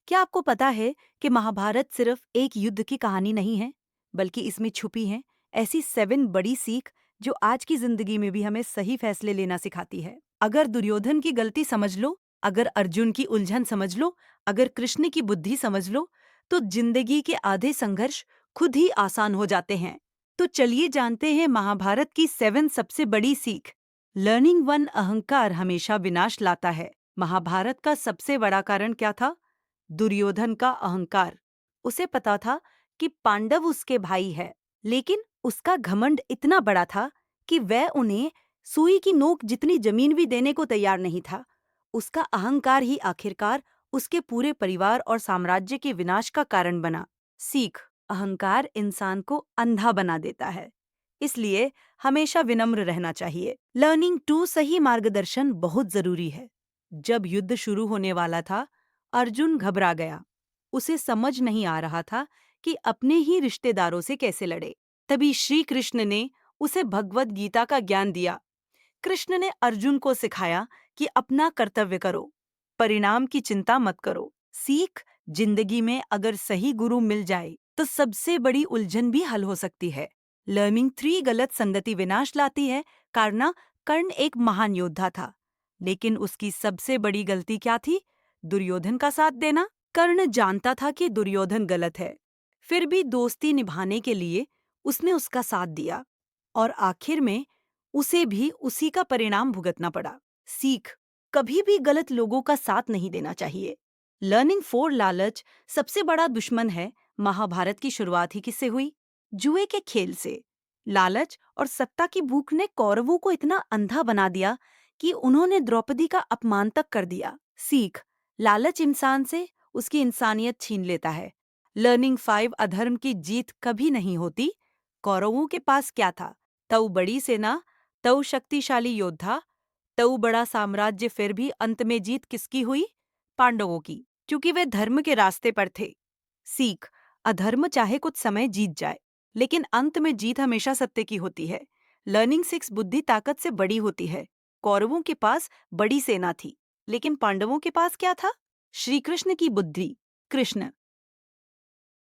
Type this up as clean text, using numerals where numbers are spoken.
क्या आपको पता है कि महाभारत सिर्फ एक युद्ध की कहानी नहीं है, बल्कि इसमें छुपी हैं ऐसी 7 बड़ी सीख जो आज की जिंदगी में भी हमें सही फैसले लेना सिखाती है। अगर दुर्योधन की गलती समझ लो, अगर अर्जुन की उलझन समझ लो, अगर कृष्ण की बुद्धि समझ लो, तो जिंदगी के आधे संघर्ष खुद ही आसान हो जाते हैं। तो चलिए जानते हैं महाभारत की 7 सबसे बड़ी सीख। लर्निंग वन, अहंकार हमेशा विनाश लाता है। महाभारत का सबसे बड़ा कारण क्या था? दुर्योधन का अहंकार। उसे पता था कि पांडव उसके भाई है, लेकिन उसका घमंड इतना बड़ा था कि वह उन्हें सुई की नोक जितनी जमीन भी देने को तैयार नहीं था। उसका अहंकार ही आखिरकार उसके पूरे परिवार और साम्राज्य के विनाश का कारण बना। सीख: अहंकार इंसान को अंधा बना देता है, इसलिए हमेशा विनम्र रहना चाहिए। लर्निंग टू, सही मार्गदर्शन बहुत जरूरी है। जब युद्ध शुरू होने वाला था, अर्जुन घबरा गया। उसे समझ नहीं आ रहा था कि अपने ही रिश्तेदारों से कैसे लड़े। तभी श्री कृष्ण ने उसे भगवत गीता का ज्ञान दिया। कृष्ण ने अर्जुन को सिखाया कि अपना कर्तव्य करो, परिणाम की चिंता मत करो। सीख: जिंदगी में अगर सही गुरु मिल जाए तो सबसे बड़ी उलझन भी हल हो सकती है। लर्निंग थ्री, गलत संगति विनाश लाती है। कारना: कर्ण एक महान योद्धा था, लेकिन उसकी सबसे बड़ी गलती क्या थी? दुर्योधन का साथ देना। कर्ण जानता था कि दुर्योधन गलत है, फिर भी दोस्ती निभाने के लिए उसने उसका साथ दिया, और आखिर में उसे भी उसी का परिणाम भुगतना पड़ा। सीख: कभी भी गलत लोगों का साथ नहीं देना चाहिए। लर्निंग फोर, लालच सबसे बड़ा दुश्मन है। महाभारत की शुरुआत ही किससे हुई? जुए के खेल से। लालच और सत्ता की भूख ने कौरवों को इतना अंधा बना दिया कि उन्होंने द्रौपदी का अपमान तक कर दिया। सीख: लालच इंसान से उसकी इंसानियत छीन लेता है। लर्निंग फाइव, अधर्म की जीत कभी नहीं होती। कौरवों के पास क्या था? तऊ बड़ी सेना, तऊ शक्तिशाली योद्धा, तऊ बड़ा साम्राज्य, फिर भी अंत में जीत किसकी हुई? पांडवों की, क्योंकि वे धर्म के रास्ते पर थे। सीख: अधर्म चाहे कुछ समय जीत जाए, लेकिन अंत में जीत हमेशा सत्य की होती है। लर्निंग सिक्स, बुद्धि ताकत से बड़ी होती है। कौरवों के पास बड़ी सेना थी, लेकिन पांडवों के पास क्या था? श्री कृष्ण की बुद्धि। कृष्ण